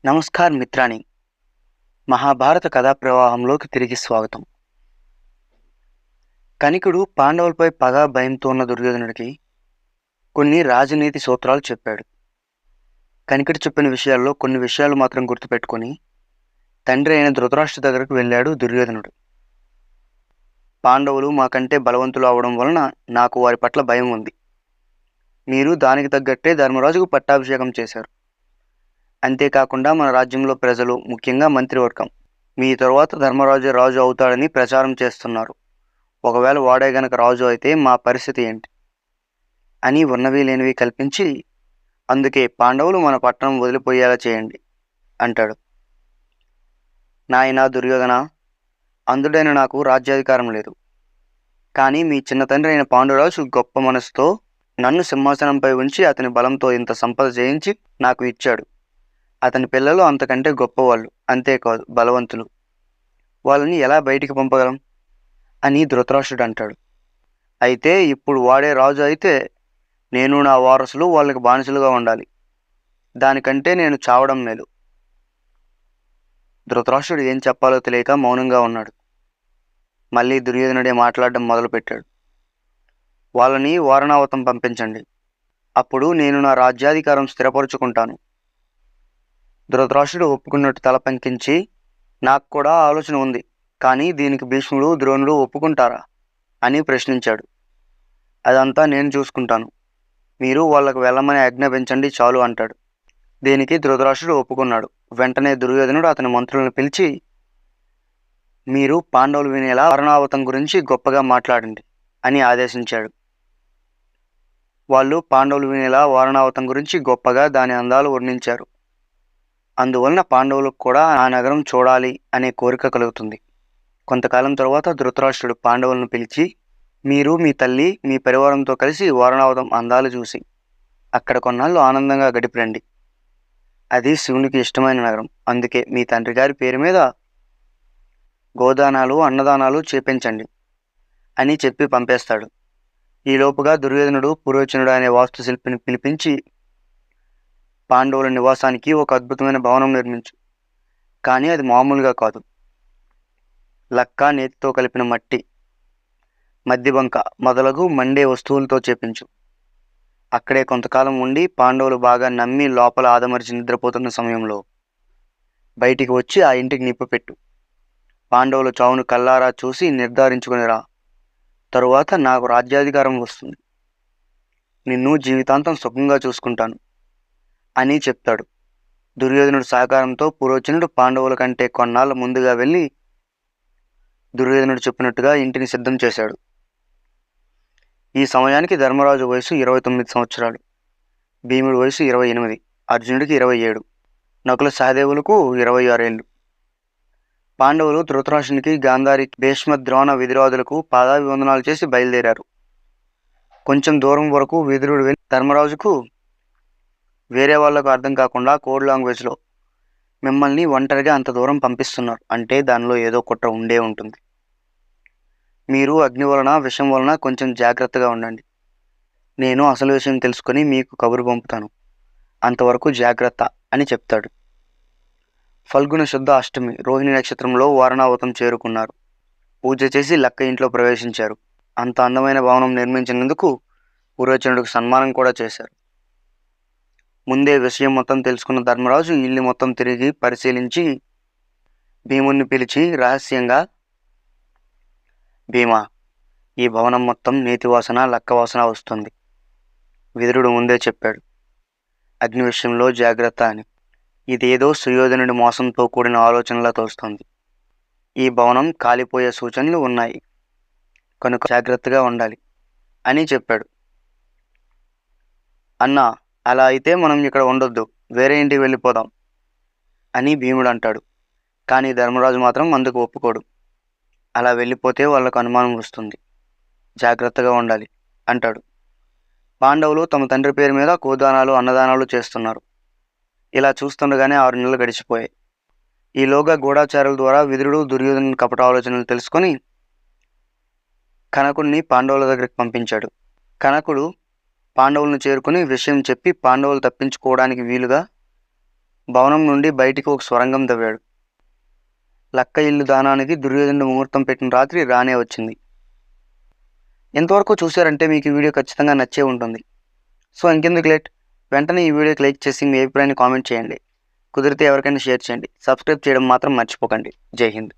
నమస్కార్ మిత్రాని. మహాభారత కథా ప్రవాహంలోకి తిరిగి స్వాగతం. కనికుడు పాండవులపై పగ భయంతో ఉన్న దుర్యోధనుడికి కొన్ని రాజనీతి సూత్రాలు చెప్పాడు. కనికుడు చెప్పిన విషయాల్లో కొన్ని విషయాలు మాత్రం గుర్తుపెట్టుకుని తండ్రి అయిన ధృతరాష్ట్ర దగ్గరకు వెళ్ళాడు దుర్యోధనుడు. పాండవులు మాకంటే బలవంతులు అవడం వలన నాకు వారి పట్ల భయం ఉంది. మీరు దానికి తగ్గట్టే ధర్మరాజుకు పట్టాభిషేకం చేశారు. అంతేకాకుండా మన రాజ్యంలో ప్రజలు, ముఖ్యంగా మంత్రివర్గం, మీ తరువాత ధర్మరాజు రాజు అవుతాడని ప్రచారం చేస్తున్నారు. ఒకవేళ వాడే గనక రాజు అయితే మా పరిస్థితి ఏంటి అని ఉన్నవి లేనివి కల్పించి, అందుకే పాండవులు మన పట్టణం వదిలిపోయేలా చేయండి అంటాడు. నాయనా దుర్యోధన, అంధుడైన నాకు రాజ్యాధికారం లేదు. కానీ మీ చిన్న తండ్రి అయిన పాండురాజు గొప్ప మనసుతో నన్ను సింహాసనంపై ఉంచి అతని బలంతో ఇంత సంపద జయించి నాకు ఇచ్చాడు. అతని పిల్లలు అంతకంటే గొప్పవాళ్ళు, అంతేకాదు బలవంతులు. వాళ్ళని ఎలా బయటికి పంపగలం అని ధృతరాష్ట్రుడు అంటాడు. అయితే ఇప్పుడు వాడే రాజు అయితే నేను నా వారసులు వాళ్ళకి బానిసలుగా ఉండాలి. దానికంటే నేను చావడం మేలు. ధృతరాష్ట్రుడు ఏం చెప్పాలో తెలియక మౌనంగా ఉన్నాడు. మళ్ళీ దుర్యోధనుడే మాట్లాడడం మొదలుపెట్టాడు. వాళ్ళని వారణావతం పంపించండి. అప్పుడు నేను నా రాజ్యాధికారం స్థిరపరుచుకుంటాను. ధృతరాష్ట్రుడు ఒప్పుకున్నట్టు తల పంకించి, నాకు కూడా ఆలోచన ఉంది, కానీ దీనికి భీష్ముడు, ద్రోణుడు ఒప్పుకుంటారా అని ప్రశ్నించాడు. అదంతా నేను చూసుకుంటాను. మీరు వాళ్ళకు వెళ్ళమని ఆజ్ఞాపించండి చాలు అంటాడు. దీనికి ధృతరాష్ట్రుడు ఒప్పుకున్నాడు. వెంటనే దుర్యోధనుడు అతని మంత్రులను పిలిచి, మీరు పాండవులు వినేలా వారణావతం గురించి గొప్పగా మాట్లాడండి అని ఆదేశించాడు. వాళ్ళు పాండవులు వినేలా వారణావతం గురించి గొప్పగా దాని అందాలు వర్ణించారు. అందువలన పాండవులకు కూడా ఆ నగరం చూడాలి అనే కోరిక కలుగుతుంది. కొంతకాలం తరువాత ధృతరాష్ట్రుడు పాండవులను పిలిచి, మీరు మీ తల్లి, మీ పరివారంతో కలిసి వారణావతం అందాలు చూసి అక్కడ కొన్నాళ్ళు ఆనందంగా గడిపిరండి. అది శివునికి ఇష్టమైన నగరం. అందుకే మీ తండ్రి గారి పేరు మీద గోదానాలు, అన్నదానాలు చేపించండి అని చెప్పి పంపేస్తాడు. ఈలోపుగా దుర్యోధనుడు పురోచనుడు అనే వాస్తుశిల్పిని పిలిపించి, పాండవుల నివాసానికి ఒక అద్భుతమైన భవనం నిర్మించు. కానీ అది మామూలుగా కాదు. లక్క, నేతితో కలిపిన మట్టి, మద్దిబంక మొదలగు మండే వస్తువులతో చేపించు. అక్కడే కొంతకాలం ఉండి పాండవులు బాగా నమ్మి లోపల ఆదమరిచి నిద్రపోతున్న సమయంలో బయటికి వచ్చి ఆ ఇంటికి నిప్పు పెట్టు. పాండవుల చావును కల్లారా చూసి నిర్ధారించుకునిరా. తరువాత నాకు రాజ్యాధికారం వస్తుంది. నిన్ను జీవితాంతం సుఖంగా చూసుకుంటాను అని చెప్తాడు. దుర్యోధనుడు సహకారంతో పురోచనుడు పాండవుల కంటే కొన్నాళ్ళ ముందుగా వెళ్ళి దుర్యోధనుడు చెప్పినట్టుగా ఇంటిని సిద్ధం చేశాడు. ఈ సమయానికి ధర్మరాజు వయసు 29 సంవత్సరాలు, భీముడి వయసు 28, అర్జునుడికి 27, నకుల సహదేవులకు 26 ఏళ్ళు. పాండవులు ధృతరాష్ట్రునికి, గాంధారి, భీష్మ, ద్రోణ, విధిరాజులకు పాదాభివందనాలు చేసి బయలుదేరారు. కొంచెం దూరం వరకు విదురుడు వెళ్ళి ధర్మరాజుకు వేరే వాళ్లకు అర్థం కాకుండా కోడ్ లాంగ్వేజ్లో, మిమ్మల్ని ఒంటరిగా అంత దూరం పంపిస్తున్నారు అంటే దానిలో ఏదో కుట్ర ఉండే ఉంటుంది. మీరు అగ్ని వలన, విషం వలన కొంచెం జాగ్రత్తగా ఉండండి. నేను అసలు విషయం తెలుసుకొని మీకు కబురు పంపుతాను. అంతవరకు జాగ్రత్త అని చెప్తాడు. ఫల్గుణ శుద్ధ అష్టమి రోహిణి నక్షత్రంలో వారణావతం చేరుకున్నారు. పూజ చేసి లక్క ఇంట్లో ప్రవేశించారు. అంత అందమైన భవనం నిర్మించినందుకు పురోచనుడికి సన్మానం కూడా చేశారు. ముందే విషయం మొత్తం తెలుసుకున్న ధర్మరాజు ఇల్లు మొత్తం తిరిగి పరిశీలించి భీముణ్ణి పిలిచి రహస్యంగా, భీమా, ఈ భవనం మొత్తం నీతివాసన, లక్కవాసన వస్తుంది. విదురుడు ముందే చెప్పాడు అగ్ని విషయంలో జాగ్రత్త అని. ఇదేదో సుయోధనుడి మోసంతో కూడిన ఆలోచనలా తోస్తుంది. ఈ భవనం కాలిపోయే సూచనలు ఉన్నాయి కనుక జాగ్రత్తగా ఉండాలి అని చెప్పాడు. అన్నా, అలా అయితే మనం ఇక్కడ ఉండొద్దు, వేరే ఇంటికి వెళ్ళిపోదాం అని భీముడు అంటాడు. కానీ ధర్మరాజు మాత్రం అందుకు ఒప్పుకోడు. అలా వెళ్ళిపోతే వాళ్ళకు అనుమానం వస్తుంది, జాగ్రత్తగా ఉండాలి అంటాడు. పాండవులు తమ తండ్రి పేరు మీద గోదానాలు, అన్నదానాలు చేస్తున్నారు. ఇలా చూస్తుండగానే 6 నెలలు గడిచిపోయాయి. ఈలోగా గూఢాచారుల ద్వారా విదురుడు దుర్యోధను కపట ఆలోచనలు తెలుసుకొని కనకుడిని పాండవుల దగ్గరికి పంపించాడు. కనకుడు పాండవులను చేరుకుని విషయం చెప్పి పాండవులు తప్పించుకోవడానికి వీలుగా భవనం నుండి బయటికి ఒక సొరంగం తవ్వాడు. లక్క ఇల్లు దానానికి దుర్యోధనుడు ముహూర్తం పెట్టిన రాత్రి రానే వచ్చింది. ఎంతవరకు చూశారంటే మీకు ఈ వీడియో ఖచ్చితంగా నచ్చే ఉంటుంది. సో ఇంకెందుకు లేట్, వెంటనే ఈ వీడియోకి లైక్ చేసి మీ అభిప్రాయాన్ని కామెంట్ చేయండి. కుదిరితే ఎవరికైనా షేర్ చేయండి. సబ్స్క్రైబ్ చేయడం మాత్రం మర్చిపోకండి. జై హింద్.